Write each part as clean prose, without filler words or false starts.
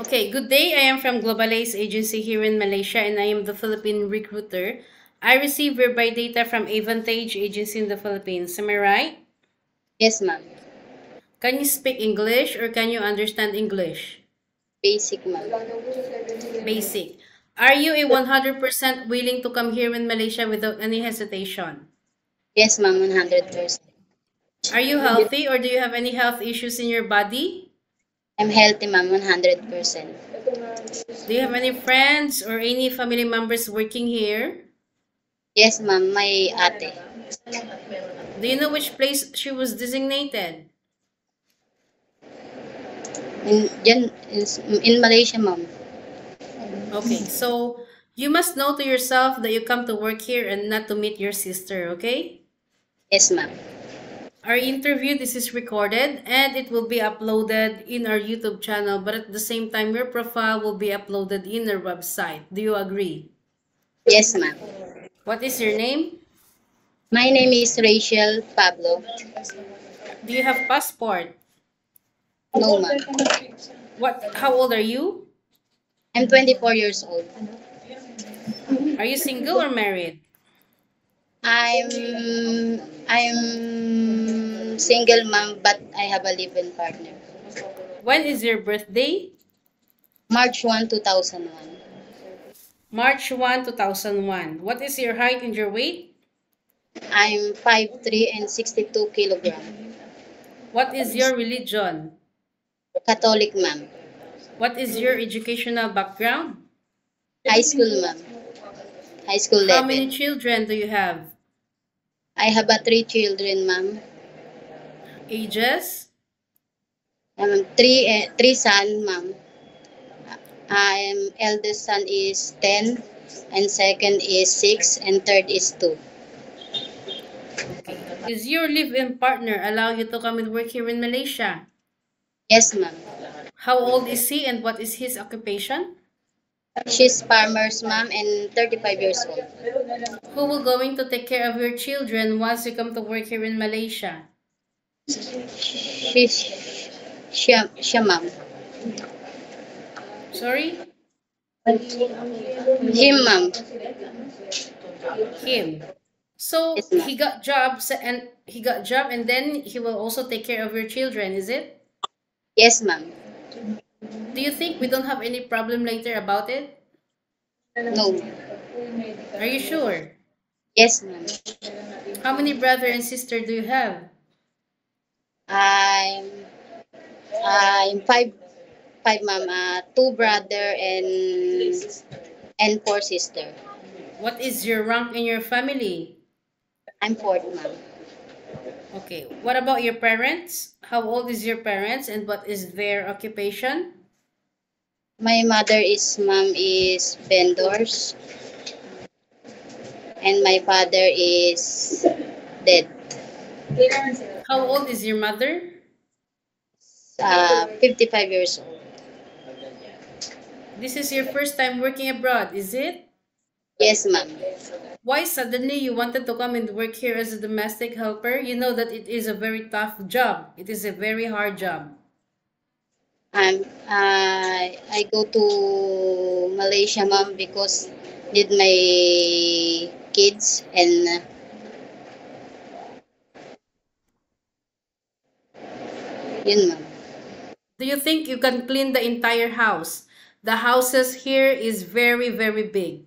Okay, good day. I am from Globalace Agency here in Malaysia and I am the Philippine recruiter. I receive verify data from Avantage Agency in the Philippines. Am I right? Yes, ma'am. Can you speak English or can you understand English? Basic, ma'am. Basic. Are you a 100% willing to come here in Malaysia without any hesitation? Yes, ma'am, 100%. Are you healthy or do you have any health issues in your body? I'm healthy, ma'am, 100%. Do you have any friends or any family members working here? Yes, ma'am, my ate. Do you know which place she was designated? In Malaysia, ma'am. Okay, so you must know to yourself that you come to work here and not to meet your sister, okay? Yes, ma'am. Our interview, this is recorded and it will be uploaded in our YouTube channel, but at the same time, your profile will be uploaded in our website. Do you agree? Yes, ma'am. What is your name? My name is Rachel Pablo. Do you have passport? No, ma'am. How old are you? I'm 24 years old. Are you single or married? I'm single, ma'am, but I have a live-in partner. When is your birthday? March 1, 2001. March 1, 2001. What is your height and your weight? I'm 5'3" and 62 kilograms. What is your religion? Catholic, ma'am. What is your educational background? High school, ma'am. High school How level. many children do you have? I have three children, ma'am. Ages? Three son, ma'am. Eldest son is 10, and second is 6, and third is 2. Okay. Is your live-in partner allow you to come and work here in Malaysia? Yes, ma'am. How old is he and what is his occupation? She's farmers, ma'am, and 35 years old. Who will going to take care of your children once you come to work here in Malaysia? She, ma'am. Sorry? Him, ma'am. Him. So Yes, ma'am. he got job and then he will also take care of your children, is it? Yes, ma'am. Do you think we don't have any problem later about it? No. Are you sure? Yes, ma'am. How many brother and sister do you have? I'm I'm five, ma'am. Two brother and four sister. What is your rank in your family? I'm fourth, ma'am. Okay. What about your parents? How old is your parents and what is their occupation? My mother is vendors, and my father is dead. How old is your mother? 55 years old. This is your first time working abroad, is it? Yes, ma'am. Why suddenly you wanted to come and work here as a domestic helper? You know that it is a very tough job. It is a very hard job. I go to Malaysia, ma'am, because need my kids, and yun, ma'am. Do you think you can clean the entire house? The houses here is very, very big.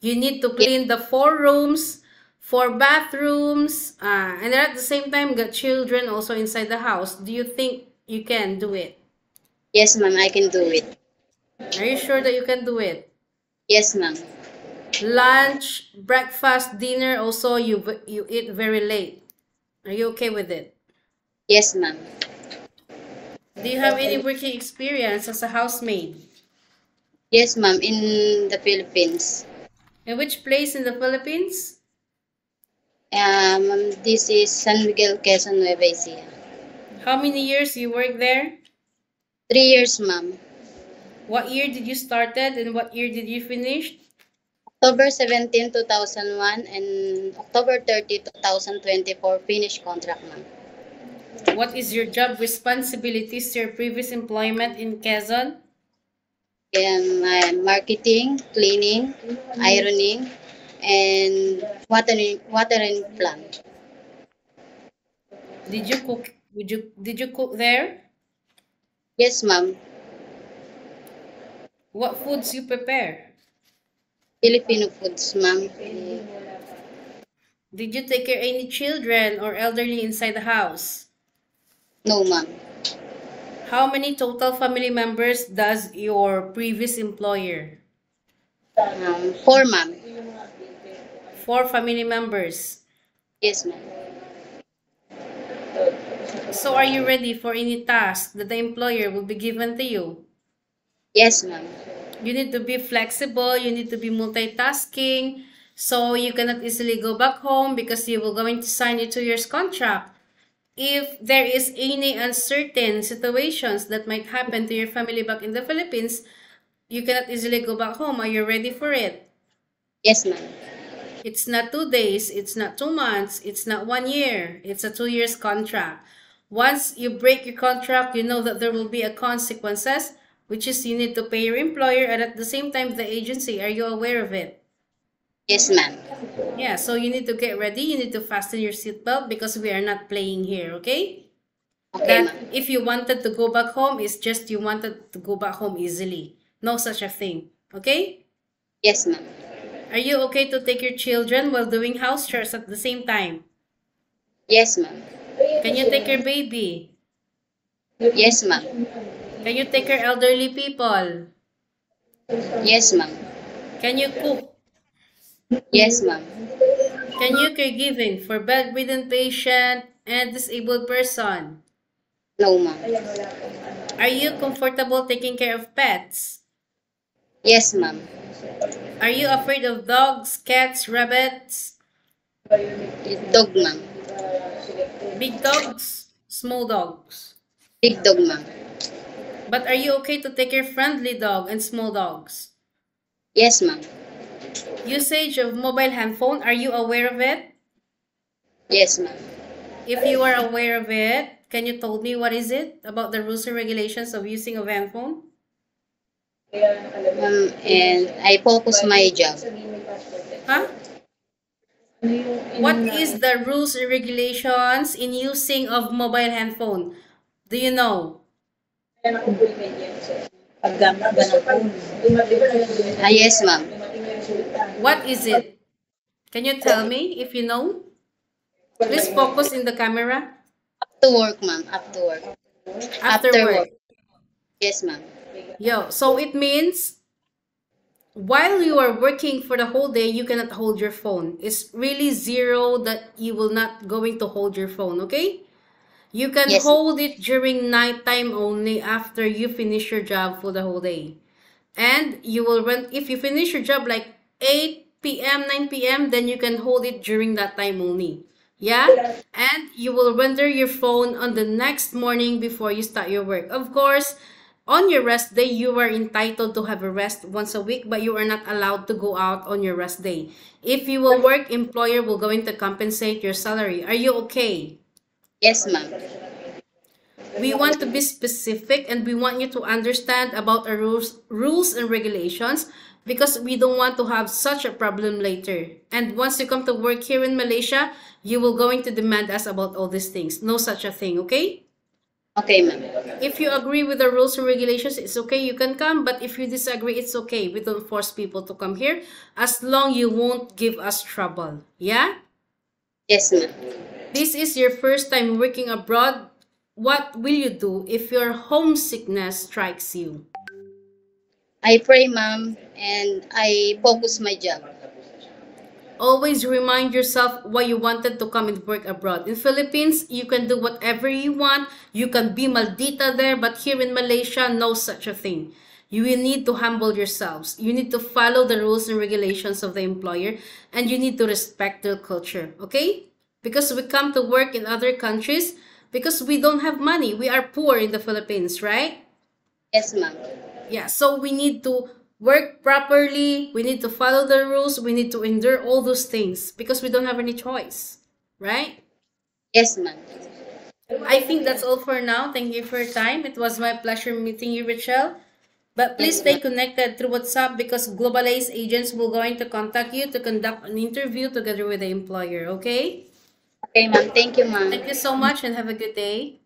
You need to Yes, clean the 4 rooms, 4 bathrooms, and at the same time got children also inside the house. Do you think you can do it? yes, ma'am, I can do it. Are you sure that you can do it? Yes, ma'am. Lunch, breakfast, dinner, also you eat very late. Are you okay with it? Yes, ma'am. Do you have any working experience as a housemaid? Yes, ma'am, in the Philippines. In which place in the Philippines? This is San Miguel, Quezon, Nueva Ecija. How many years you work there? 3 years, ma'am. What year did you started and what year did you finish? October 17, 2001, and October 30, 2024, finished contract, ma'am. What is your job responsibilities to your previous employment in Quezon? Marketing, cleaning, ironing, and watering plant. Did you cook? Did you cook there? Yes, ma'am. What foods you prepare? Filipino foods, ma'am. Did you take care of any children or elderly inside the house? No, ma'am. How many total family members does your previous employer? 4, ma'am. 4 family members. Yes, ma'am. So are you ready for any task that the employer will be given to you? Yes, ma'am. You need to be flexible, you need to be multitasking, so you cannot easily go back home because you will going to sign a 2 years contract. If there is any uncertain situations that might happen to your family back in the Philippines, you cannot easily go back home. Are you ready for it? Yes, ma'am. It's not 2 days, it's not 2 months, it's not 1 year, it's a 2 years contract. Once you break your contract, you know that there will be a consequences, which is you need to pay your employer and at the same time the agency. Are you aware of it? Yes, ma'am. Yeah, so you need to get ready, you need to fasten your seatbelt because we are not playing here, okay? Okay, That ma'am. if you wanted to go back home, it's just you wanted to go back home easily. No such a thing, okay? Yes, ma'am. Are you okay to take your children while doing house chores at the same time? Yes, ma'am. Can you take your baby? Yes, ma'am. Can you take care elderly people? Yes, ma'am. Can you cook? Yes, ma'am. Can you caregiving for bedridden patient and disabled person? No, ma'am. Are you comfortable taking care of pets? Yes, ma'am. Are you afraid of dogs, cats, rabbits? Dog, ma'am. Big dogs, small dogs? Big dog, ma'am. But are you okay to take your friendly dog and small dogs? Yes, ma'am. Usage of mobile handphone, are you aware of it? Yes, ma'am. If you are aware of it, can you tell me what is it about the rules and regulations of using a handphone? And I focus my job. Huh? What is the rules and regulations in using of mobile handphone? Do you know? Yes, ma'am. What is it? Can you tell me if you know? Please focus in the camera. Up to work, ma'am. Up to work. After work. Yes, ma'am. Yo, so it means while you are working for the whole day, you cannot hold your phone. It's really zero that you will not going to hold your phone, okay? You can Yes, hold it during nighttime only after you finish your job for the whole day. And you will run, if you finish your job like 8 p.m., 9 p.m., then you can hold it during that time only. Yeah? And you will render your phone on the next morning before you start your work. Of course, on your rest day, you are entitled to have a rest once a week, but you are not allowed to go out on your rest day. If you will work, employer will going to compensate your salary. Are you okay? yes, ma'am. We want to be specific and we want you to understand about our rules and regulations because we don't want to have such a problem later. And once you come to work here in Malaysia, you will going to demand us about all these things. No such a thing, okay? Okay, ma'am. If you agree with the rules and regulations, it's okay, you can come. But if you disagree, it's okay. We don't force people to come here as long you won't give us trouble. Yeah? Yes, ma'am. This is your first time working abroad. What will you do if your homesickness strikes you? I pray, ma'am, and I focus my job. Always remind yourself why you wanted to come and work abroad. In Philippines, you can do whatever you want. You can be maldita there, but here in Malaysia, no such a thing. You will need to humble yourselves. You need to follow the rules and regulations of the employer, and you need to respect their culture, okay? Because we come to work in other countries because we don't have money. We are poor in the Philippines, right? Yes, ma'am. Yeah, so we need to work properly, we need to follow the rules, we need to endure all those things because we don't have any choice, right? Yes, ma'am. I think that's all for now. Thank you for your time. It was my pleasure meeting you, Rachel. But please Yes, stay ma'am. connected through WhatsApp because Globalize agents will going to contact you to conduct an interview together with the employer, okay? Okay, ma'am. Thank you, ma'am. Thank you so much and have a good day.